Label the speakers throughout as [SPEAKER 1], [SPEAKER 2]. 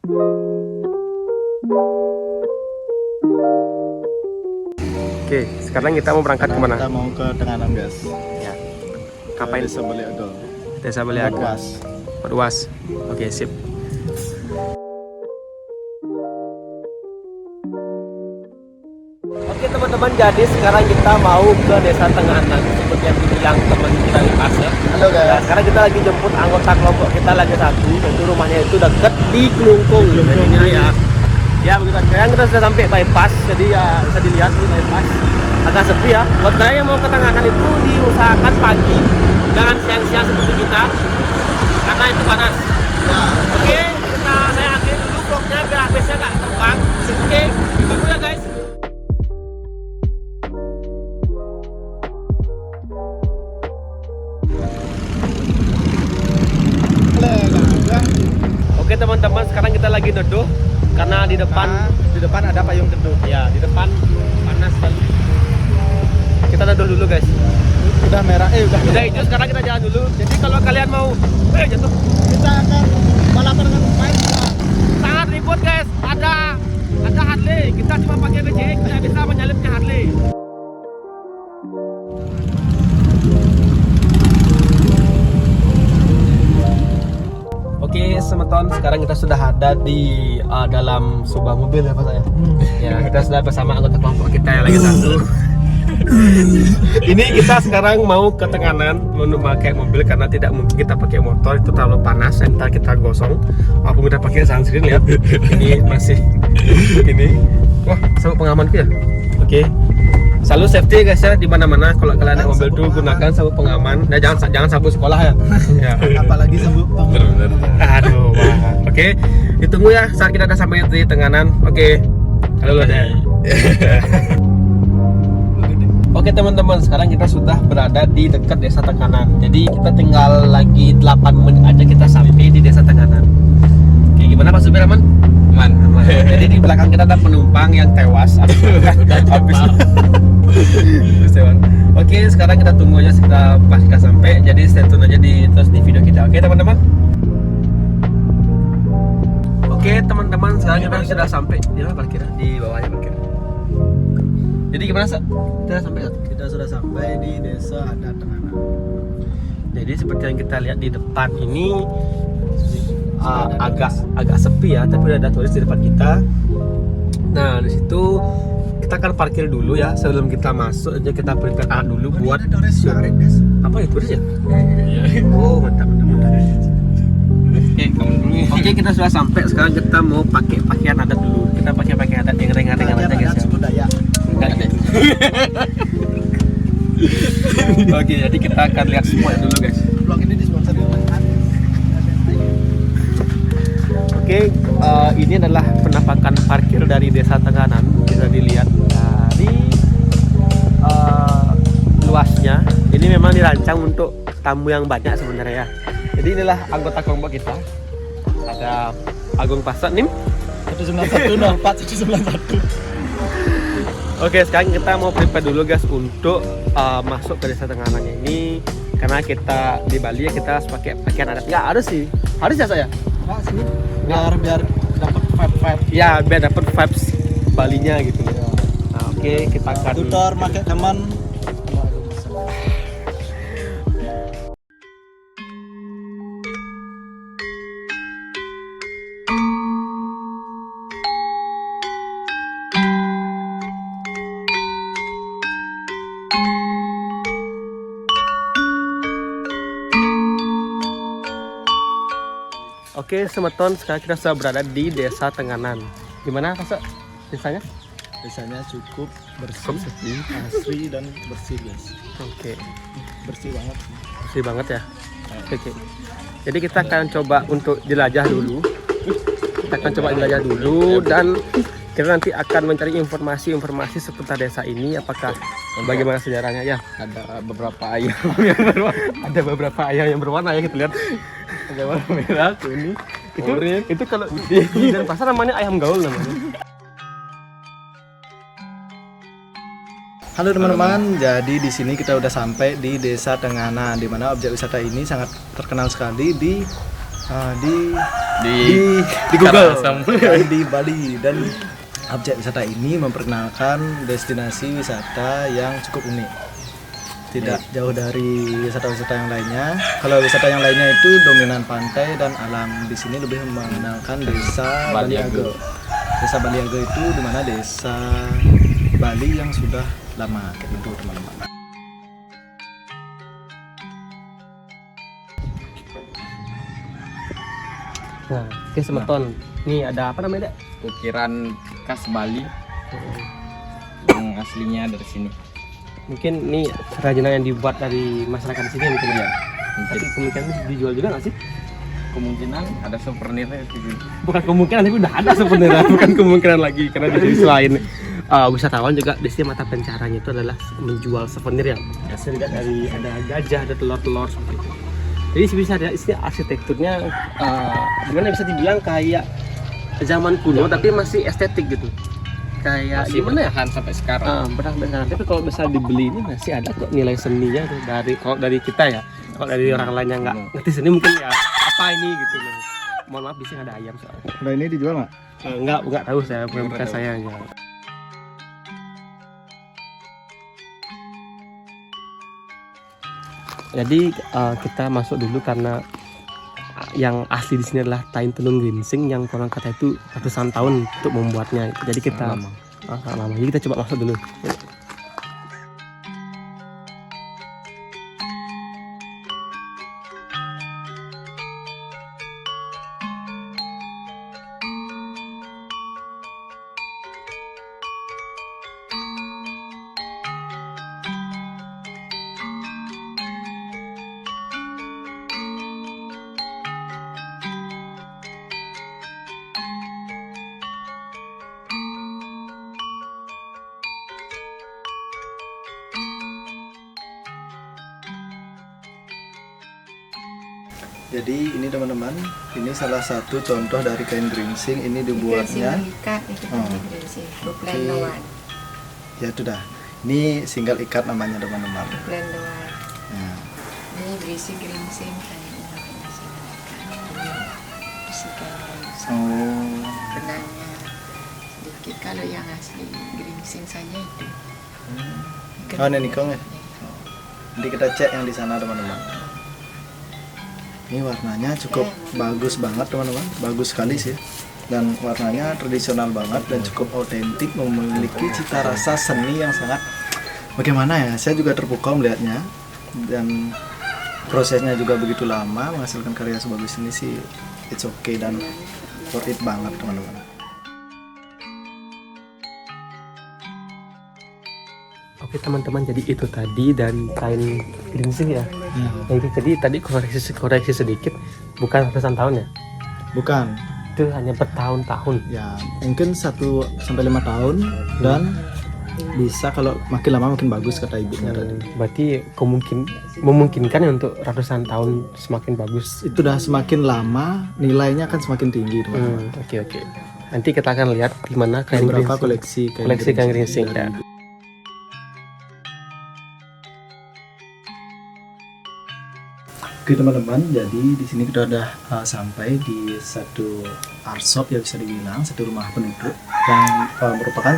[SPEAKER 1] Oke, sekarang kita mau berangkat kemana?
[SPEAKER 2] Kita mau ke Tenganan, guys.
[SPEAKER 1] Ya. Ngapain?
[SPEAKER 2] Desa Baliado.
[SPEAKER 1] Desa Baliado.
[SPEAKER 2] Buat
[SPEAKER 1] Buat UAS. Oke, sip. Oke teman-teman, jadi sekarang kita mau ke Desa Tenganan seperti yang dibilang teman kita di fase.
[SPEAKER 2] Halo guys.
[SPEAKER 1] Nah, sekarang kita lagi jemput anggota kelompok kita lagi satu, tentu rumahnya itu dekat di Kelungkung. Jadi ya begitu. Sekarang kita sudah sampai bypass, jadi ya bisa dilihat di bypass agak sepi ya. Buat kalian yang mau ke Tenganan itu diusahakan pagi, jangan siang-siang seperti kita, karena itu panas. Oke, saya akhiri dulu vlognya biar habisnya nggak terbang. Oke, tunggu ya guys. Oke teman-teman, sekarang kita lagi neduh karena di depan
[SPEAKER 2] ada payung teduh.
[SPEAKER 1] ya di depan panas sekali. Kita neduh dulu guys.
[SPEAKER 2] Udah merah,
[SPEAKER 1] Udah hijau, sekarang kita jalan dulu. Jadi kalau kalian mau jatuh,
[SPEAKER 2] Kita akan balapan dengan pemain.
[SPEAKER 1] sangat ribut guys. Ada Harley, kita cuma pakai BCX, tidak bisa menyalipnya Harley. Oke, semeton, sekarang kita sudah ada di dalam sebuah mobil ya Pak saya. Ya, kita sudah bersama anggota kelompok kita yang lagi satu. Ini kita sekarang mau ke Tenganan memakai mobil karena tidak mungkin kita pakai motor, itu terlalu panas. Ntar kita gosong. Walaupun kita pakai sunscreen, lihat ini masih ini. Wah, sabuk pengamanku ya. Oke. Selalu safety guys ya, di mana-mana kalau kalian naik mobil tuh gunakan sabuk pengaman. Nah, jangan sabuk sekolah ya. Ya.
[SPEAKER 2] Apalagi sabuk
[SPEAKER 1] Bener-bener. Aduh, wah. Oke, ditunggu ya saat kita udah sampai di Tenganan. Oke. Halo deh. Oke teman-teman, sekarang kita sudah berada di dekat Desa Tenganan. Jadi kita tinggal lagi 8 menit aja kita sampai di Desa Tenganan. Oke, gimana Pak Supir, aman? Aman. Jadi di belakang kita ada penumpang yang tewas habis tewas. Oke, sekarang kita tunggu aja kita pas kita sampai. Jadi stay tune aja terus di video kita. Oke teman-teman. Oke teman-teman, sekarang kita sudah sampai di mana parkirnya? Di bawahnya parkir. Jadi gimana Sa?
[SPEAKER 2] Kita sudah sampai di Desa Adat Tenganan.
[SPEAKER 1] Jadi seperti yang kita lihat di depan ini agak sepi ya, tapi udah ada turis di depan kita. Nah di situ kita akan parkir dulu ya sebelum kita masuk aja, kita perintah alat dulu buat apa ya, turis ya? Oh mantap. Oke, kita sudah sampai. Sekarang kita mau pakai pakaian adat dulu. Kita pakai pakaian adat yang ringan-ringan aja guys ya.
[SPEAKER 2] Suku Dayak.
[SPEAKER 1] Oke, jadi kita akan lihat semua dulu guys.
[SPEAKER 2] Vlog ini disponsori oleh
[SPEAKER 1] Oke, ini adalah penampakan parkir dari Desa Tenganan. Bisa dilihat dari luasnya. Ini memang dirancang untuk tamu yang banyak sebenarnya ya. Jadi inilah anggota kelompok kita. Ada Agung Pasat Nim
[SPEAKER 2] 19104 191.
[SPEAKER 1] Oke, sekarang kita mau prepare dulu guys untuk masuk ke Desa Tenganan ini. Karena kita di Bali ya, kita harus pakai pakaian adat. Nggak harus sih, harus ya saya?
[SPEAKER 2] Enggak sih. Biar dapat vibe.
[SPEAKER 1] Ya, biar dapat vibes Balinya gitu. Nah, oke, kita akan
[SPEAKER 2] Tutor pakai teman.
[SPEAKER 1] Oke, semeton, sekarang kita sudah berada di Desa Tenganan. Gimana Pak desanya?
[SPEAKER 2] Desanya cukup bersih, asri dan bersih guys.
[SPEAKER 1] Oke,
[SPEAKER 2] Bersih banget.
[SPEAKER 1] bersih banget ya. Oke. Jadi kita akan coba untuk jelajah dulu. Dan kita nanti akan mencari informasi seputar desa ini. Apakah bagaimana sejarahnya ya?
[SPEAKER 2] Ada beberapa ayam
[SPEAKER 1] Ada beberapa ayam yang berwarna ya, kita lihat. Ada warna merah, kuning. Itu kalau di dan pasar namanya ayam gaul namanya.
[SPEAKER 2] Halo teman-teman, jadi di sini kita udah sampai di Desa Tenganan, di mana objek wisata ini sangat terkenal sekali di Di Google dan di Bali. Dan objek wisata ini memperkenalkan destinasi wisata yang cukup unik, tidak jauh dari wisata-wisata yang lainnya. Kalau wisata yang lainnya itu dominan pantai dan alam, di sini lebih mengenalkan desa Baliago. Desa Baliago itu dimana desa Bali yang sudah lama gitu teman-teman.
[SPEAKER 1] Nah, oke semeton. Nih ada apa namanya, Dek?
[SPEAKER 3] Ukiran khas Bali yang aslinya dari sini.
[SPEAKER 1] Mungkin ini kerajinan yang dibuat dari masyarakat di sini mungkin ya.
[SPEAKER 3] Mungkin
[SPEAKER 1] Tapi kemungkinan bisa dijual juga nggak sih?
[SPEAKER 3] kemungkinan ada souvenirnya di sini.
[SPEAKER 1] Bukan kemungkinan, tapi udah ada sebenarnya. Bukan kemungkinan lagi, karena di sini selain wisatawan juga di sini mata pencariannya itu adalah menjual souvenir yang hasil dari ada gajah, ada telur-telur seperti itu. Jadi bisa ada istilah arsitekturnya gimana bisa dibilang kayak zaman kuno tapi masih estetik gitu. Kayak
[SPEAKER 3] Masih
[SPEAKER 1] gimana ya?
[SPEAKER 3] bertahan sampai sekarang.
[SPEAKER 1] Bertahan. Tapi kalau bisa dibeli ini masih ada kok nilai seninya tuh kalau dari kita ya. Kalau dari orang lain yang nggak ngerti seni mungkin ya apa ini gitu loh. Mohon maaf di sini ada ayam soalnya.
[SPEAKER 2] Nah ini dijual nggak?
[SPEAKER 1] Enggak tahu saya, bukan saya aja. Jadi kita masuk dulu karena yang asli di sini adalah kain tenun geringsing yang konon kata itu ratusan tahun untuk membuatnya. Jadi kita lama. Jadi kita coba masuk dulu.
[SPEAKER 2] Jadi ini teman-teman, ini salah satu contoh dari kain geringsing. Ini dibuatnya ya sudah. Ini single ikat namanya teman-teman. Nah.
[SPEAKER 4] Ini berisi geringsing benangnya sedikit. Kalau yang asli geringsing saja itu.
[SPEAKER 2] Oh ini nikong ya. Nanti kita cek yang di sana teman-teman. Ini warnanya cukup bagus banget teman-teman, bagus sekali sih. Dan warnanya tradisional banget dan cukup otentik, memiliki cita rasa seni yang sangat bagaimana ya, saya juga terpukau melihatnya. Dan prosesnya juga begitu lama, menghasilkan karya sebagus ini sih it's okay dan worth it banget teman-teman.
[SPEAKER 1] Oke teman-teman, jadi itu tadi dan kain geringsing ya. Jadi tadi koreksi sedikit, bukan ratusan tahun ya?
[SPEAKER 2] Bukan.
[SPEAKER 1] Itu hanya bertahun-tahun.
[SPEAKER 2] Ya mungkin 1 sampai 5 tahun dan bisa kalau makin lama makin bagus kata ibunya tadi.
[SPEAKER 1] Berarti memungkinkan ya untuk ratusan tahun semakin bagus.
[SPEAKER 2] Itu dah semakin lama nilainya akan semakin tinggi teman-teman.
[SPEAKER 1] Oke. Nanti kita akan lihat di mana kain
[SPEAKER 2] beberapa
[SPEAKER 1] geringsing.
[SPEAKER 2] koleksi
[SPEAKER 1] kain geringsing ya.
[SPEAKER 2] Oke teman-teman, jadi di sini kita udah sampai di satu art shop ya, bisa dibilang satu rumah penduduk yang merupakan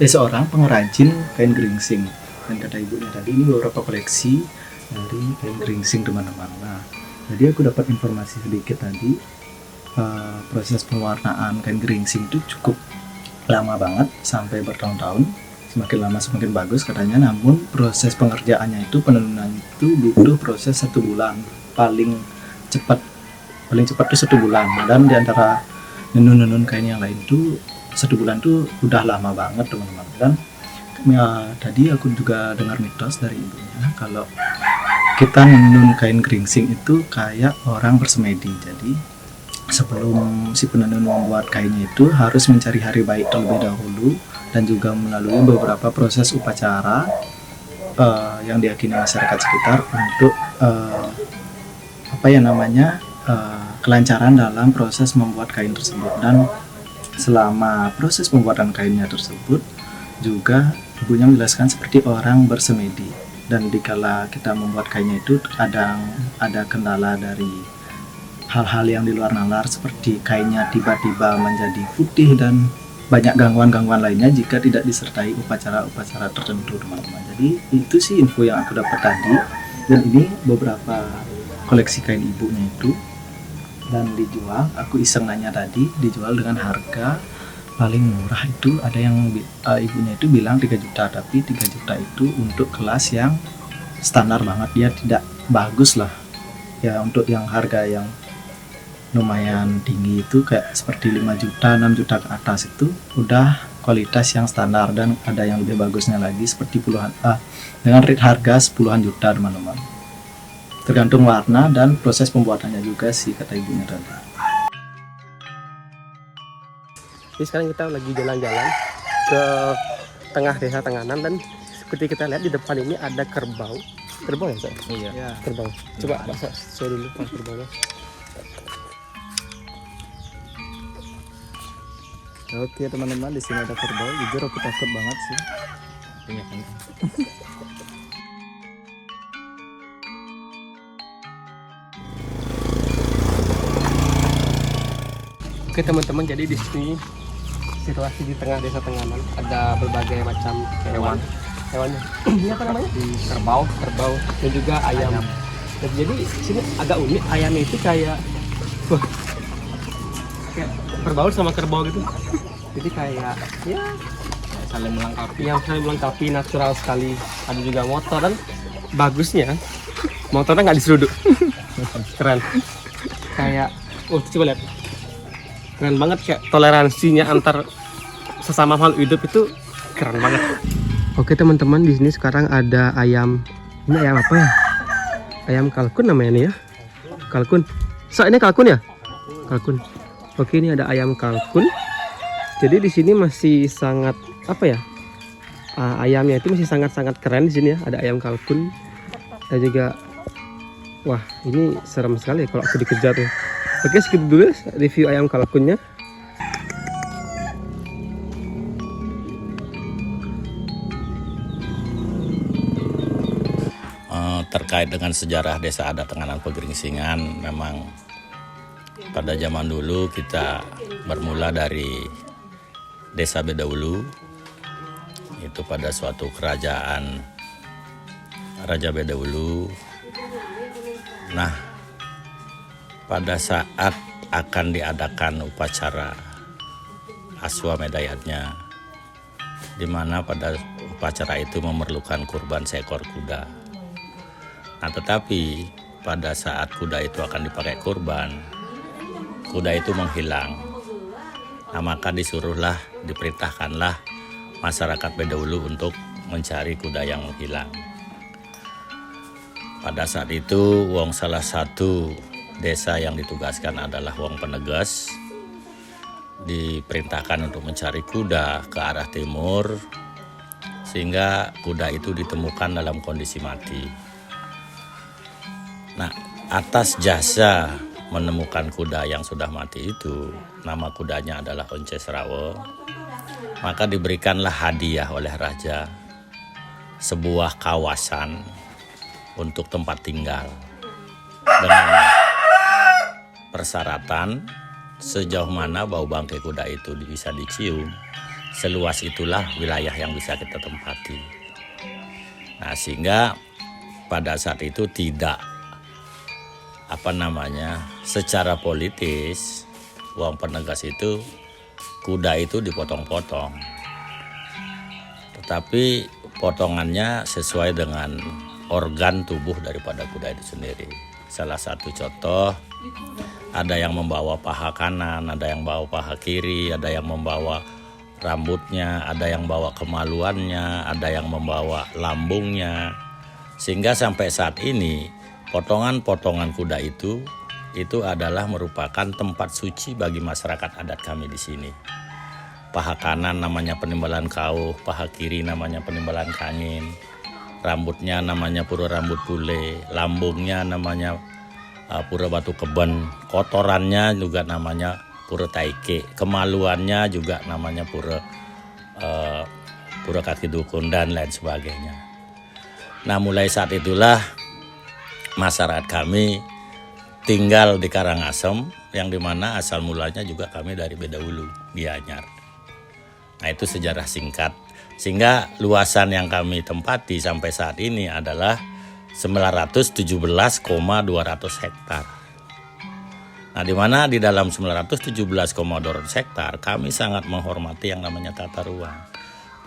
[SPEAKER 2] seorang pengrajin kain geringsing. Dan kata ibunya tadi ini beberapa koleksi dari kain geringsing teman-teman. Nah, jadi aku dapat informasi sedikit tadi, proses pewarnaan kain geringsing itu cukup lama banget, sampai bertahun-tahun. Semakin lama semakin bagus katanya, namun proses pengerjaannya itu, penenunan itu butuh proses 1 bulan paling cepat itu 1 bulan. Dan diantara nenun kain yang lain itu 1 bulan tuh udah lama banget teman-teman. Dan ya, tadi aku juga dengar mitos dari ibunya kalau kita nenun kain geringsing itu kayak orang bersemedi. Jadi sebelum si penenun membuat kainnya itu harus mencari hari baik terlebih dahulu dan juga melalui beberapa proses upacara yang diyakini masyarakat sekitar untuk kelancaran dalam proses membuat kain tersebut. Dan selama proses pembuatan kainnya tersebut juga ibunya menjelaskan seperti orang bersemedi. Dan dikala kita membuat kainnya itu kadang ada kendala dari hal-hal yang di luar nalar seperti kainnya tiba-tiba menjadi putih dan banyak gangguan-gangguan lainnya jika tidak disertai upacara-upacara tertentu teman-teman. Jadi itu sih info yang aku dapat tadi, dan ini beberapa koleksi kain ibunya itu, dan dijual, aku iseng nanya tadi, dijual dengan harga paling murah itu ada yang ibunya itu bilang 3 juta, tapi 3 juta itu untuk kelas yang standar banget, dia tidak bagus lah ya. Untuk yang harga yang lumayan tinggi itu kayak seperti 5 juta 6 juta ke atas itu udah kualitas yang standar, dan ada yang lebih bagusnya lagi seperti dengan rate harga 10-an juta teman-teman, tergantung warna dan proses pembuatannya juga sih kata ibunya tadi.
[SPEAKER 1] Jadi sekarang kita lagi jalan-jalan ke tengah desa Tenganan, dan seperti kita lihat di depan ini ada kerbau ya Pak?
[SPEAKER 3] Iya.
[SPEAKER 1] Kerbau. Coba Pak show dulu Pak kerbaunya.
[SPEAKER 2] Oke teman-teman, di sini ada kerbau. Jujur aku takut banget sih.
[SPEAKER 3] Iya kan.
[SPEAKER 1] Oke teman-teman, jadi di sini situasi di tengah desa Tenganan, ada berbagai macam hewannya. Ini apa namanya? Kerbau dan juga ayam. Dan jadi sini agak unik, ayamnya itu kayak berbaur sama kerbau gitu. Jadi kayak ya
[SPEAKER 3] Saling melengkapi.
[SPEAKER 1] yang saling melengkapi, natural sekali. Ada juga motor, dan bagusnya motornya nggak diseruduk. Keren. Kayak coba lihat, keren banget, kayak toleransinya antar sesama makhluk hidup itu keren banget. Oke teman-teman, di sini sekarang ada ayam. Ini ayam apa ya? Ayam kalkun namanya nih ya. Kalkun. Ini kalkun ya? Kalkun. Oke, ini ada ayam kalkun. Jadi di sini masih sangat ayamnya itu masih sangat-sangat keren di sini ya. Ada ayam kalkun. Dan juga wah, ini serem sekali kalau aku dikejar tuh. Oke, segitu dulu review ayam kalkunnya.
[SPEAKER 5] Terkait dengan sejarah desa adat Tenganan Pegeringsingan, memang pada zaman dulu kita bermula dari desa Bedawulu, itu pada suatu kerajaan Raja Bedawulu. Nah, pada saat akan diadakan upacara Aswamedayatnya, di mana pada upacara itu memerlukan kurban seekor kuda. Nah, tetapi pada saat kuda itu akan dipakai kurban, kuda itu menghilang. Nah, maka diperintahkanlah masyarakat Bedawulu untuk mencari kuda yang hilang. Pada saat itu, salah satu desa yang ditugaskan adalah Wong Penegas, diperintahkan untuk mencari kuda ke arah timur, sehingga kuda itu ditemukan dalam kondisi mati. Nah, atas jasa menemukan kuda yang sudah mati itu, nama kudanya adalah Once Serawo, maka diberikanlah hadiah oleh raja sebuah kawasan untuk tempat tinggal, dengan persyaratan sejauh mana bau bangkai kuda itu bisa dicium, seluas itulah wilayah yang bisa kita tempati. Nah, sehingga pada saat itu tidak secara politis Wong Penegas itu kuda itu dipotong-potong, tetapi potongannya sesuai dengan organ tubuh daripada kuda itu sendiri. Salah satu contoh, ada yang membawa paha kanan, ada yang bawa paha kiri, ada yang membawa rambutnya, ada yang bawa kemaluannya, ada yang membawa lambungnya. Sehingga sampai saat ini potongan-potongan kuda itu adalah merupakan tempat suci bagi masyarakat adat kami di sini. Paha kanan namanya Penimbalan Kauh, paha kiri namanya Penimbalan Kangin, rambutnya namanya Pura Rambut Bule, lambungnya namanya Pura Batu Keben, kotorannya juga namanya Pura Taike, kemaluannya juga namanya Pura Kaki Dukun, dan lain sebagainya. Nah, mulai saat itulah masyarakat kami tinggal di Karangasem, yang dimana asal mulanya juga kami dari Bedahulu, Gianyar. Nah itu sejarah singkat. Sehingga luasan yang kami tempati sampai saat ini adalah 917,200 hektar. Nah di mana di dalam 917,200 hektar kami sangat menghormati yang namanya tata ruang.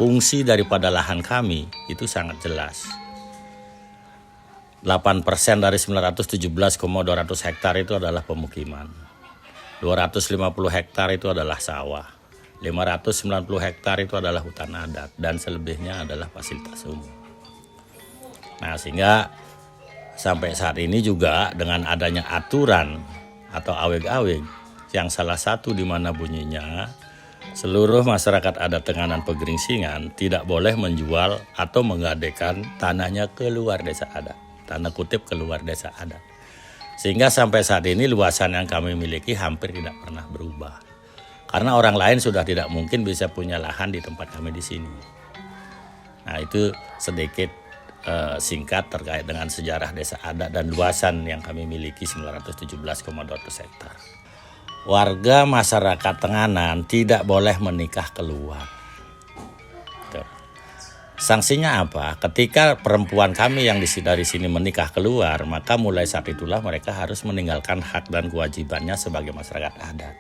[SPEAKER 5] Fungsi daripada lahan kami itu sangat jelas. 8% dari 917,200 hektar itu adalah pemukiman. 250 hektar itu adalah sawah. 590 hektar itu adalah hutan adat dan selebihnya adalah fasilitas umum. Nah, sehingga sampai saat ini juga dengan adanya aturan atau aweg-aweg yang salah satu di mana bunyinya seluruh masyarakat adat Tenganan Pegeringsingan tidak boleh menjual atau menggadekan tanahnya keluar desa adat. Tanda kutip keluar desa adat. Sehingga sampai saat ini luasan yang kami miliki hampir tidak pernah berubah. Karena orang lain sudah tidak mungkin bisa punya lahan di tempat kami di sini. Nah itu sedikit singkat terkait dengan sejarah desa adat dan luasan yang kami miliki 917,200 hektar. Warga masyarakat Tenganan tidak boleh menikah keluar. Sanksinya apa? Ketika perempuan kami yang dari sini menikah keluar, maka mulai saat itulah mereka harus meninggalkan hak dan kewajibannya sebagai masyarakat adat.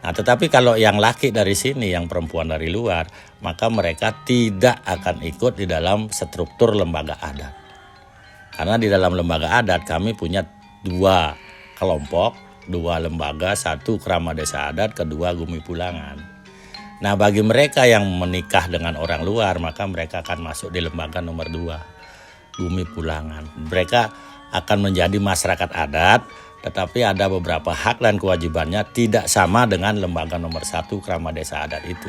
[SPEAKER 5] Nah, tetapi kalau yang laki dari sini, yang perempuan dari luar, maka mereka tidak akan ikut di dalam struktur lembaga adat. Karena di dalam lembaga adat kami punya 2 kelompok, 2 lembaga, 1 Krama Desa Adat, kedua Gumi Pulangan. Nah, bagi mereka yang menikah dengan orang luar, maka mereka akan masuk di lembaga nomor 2, Gumi Pulangan. Mereka akan menjadi masyarakat adat, tetapi ada beberapa hak dan kewajibannya tidak sama dengan lembaga nomor 1 Krama Desa Adat itu.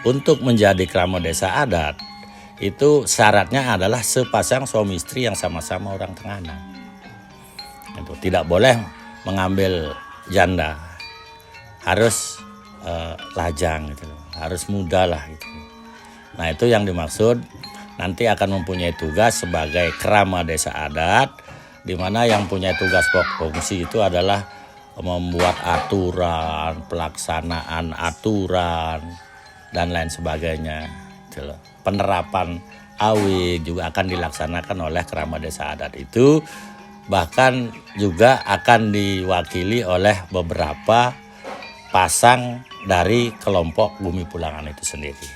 [SPEAKER 5] Untuk menjadi Krama Desa Adat, itu syaratnya adalah sepasang suami istri yang sama-sama orang Tenganan. Itu tidak boleh mengambil janda, harus lajang gitu, harus muda lah gitu. Nah itu yang dimaksud, nanti akan mempunyai tugas sebagai Krama Desa Adat, di mana yang punya tugas fungsi itu adalah membuat aturan, pelaksanaan aturan, dan lain sebagainya. Penerapan awig juga akan dilaksanakan oleh Krama Desa Adat itu, bahkan juga akan diwakili oleh beberapa pasang dari kelompok Bumi Pulangan itu sendiri.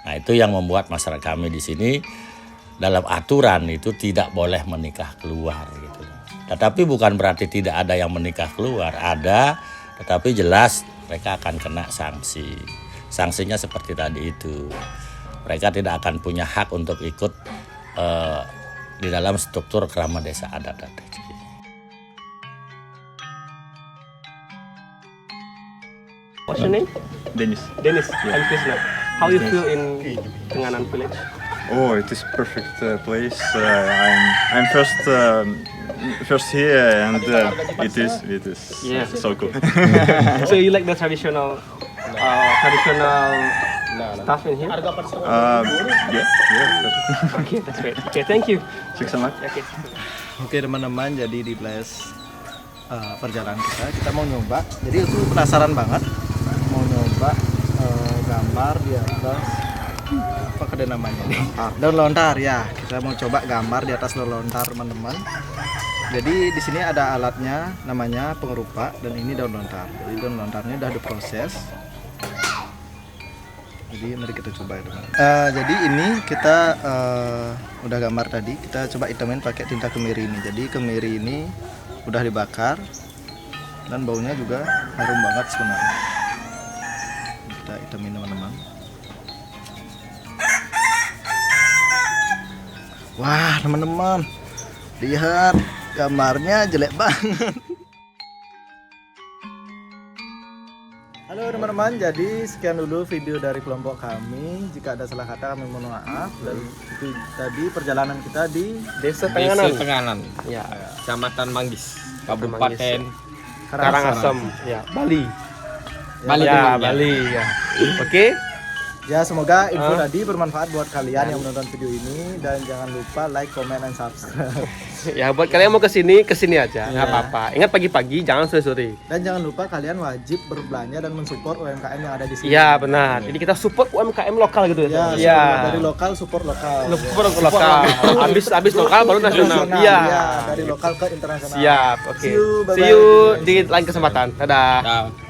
[SPEAKER 5] Nah itu yang membuat masyarakat kami di sini dalam aturan itu tidak boleh menikah keluar gitu. Tetapi bukan berarti tidak ada yang menikah keluar, ada, tetapi jelas mereka akan kena sanksi. Sanksinya seperti tadi itu. Mereka tidak akan punya hak untuk ikut di dalam struktur Krama Desa Adat.
[SPEAKER 1] What's your name?
[SPEAKER 3] Dennis.
[SPEAKER 1] Dennis. I'm Krishna. How you feel in Tenganan village?
[SPEAKER 3] Oh, it is perfect place. I'm first here, and it is
[SPEAKER 1] Yeah.
[SPEAKER 3] so cool.
[SPEAKER 1] So you like the traditional stuff in here?
[SPEAKER 3] Yeah.
[SPEAKER 1] Okay, that's great. Okay, thank you.
[SPEAKER 3] Thanks so much.
[SPEAKER 1] Okay.
[SPEAKER 2] Oke teman-teman, jadi di place perjalanan kita mau nyoba. Jadi itu penasaran banget mau nyoba gambar di atas apa kedai namanya nih? Daun lontar ya. Kita mau coba gambar di atas daun lontar teman-teman. Jadi di sini ada alatnya namanya pengerupa dan ini daun lontar. Jadi daun lontarnya udah diproses. Jadi mari kita coba ya teman. Jadi ini kita udah gambar tadi. Kita coba hitamin pakai tinta kemiri ini. Jadi kemiri ini udah dibakar dan baunya juga harum banget sebenarnya. Kita hitamin teman-teman. Wah teman-teman, lihat gambarnya jelek banget. Halo teman-teman, jadi sekian dulu video dari kelompok kami. Jika ada salah kata kami mohon maaf. Dan itu tadi perjalanan kita di
[SPEAKER 1] Desa Tenganan.
[SPEAKER 3] Desa Tenganan,
[SPEAKER 1] Ya.
[SPEAKER 3] Kecamatan Manggis,
[SPEAKER 1] Kabupaten
[SPEAKER 3] Kabupaten
[SPEAKER 1] Karangasem. Ya, Bali.
[SPEAKER 3] Bali.
[SPEAKER 1] Ya,
[SPEAKER 3] teman,
[SPEAKER 1] Bali ya. Oke.
[SPEAKER 2] Ya, semoga info tadi bermanfaat buat kalian yang menonton video ini, dan jangan lupa like, comment, dan subscribe.
[SPEAKER 1] Ya buat kalian mau kesini aja, nggak apa-apa. Ingat pagi-pagi, jangan sore-sore.
[SPEAKER 2] Dan jangan lupa kalian wajib berbelanja dan mensupport UMKM yang ada di sini.
[SPEAKER 1] Iya benar. Jadi kita support UMKM lokal gitu
[SPEAKER 2] Ya,
[SPEAKER 1] ya.
[SPEAKER 2] dari lokal support lokal.
[SPEAKER 1] Support lokal. Habis lokal baru nasional. Iya.
[SPEAKER 2] Dari lokal ke internasional.
[SPEAKER 1] Siap. Oke.
[SPEAKER 2] See you, bye-bye.
[SPEAKER 1] See you di lain kesempatan. Dadah.
[SPEAKER 5] Ciao.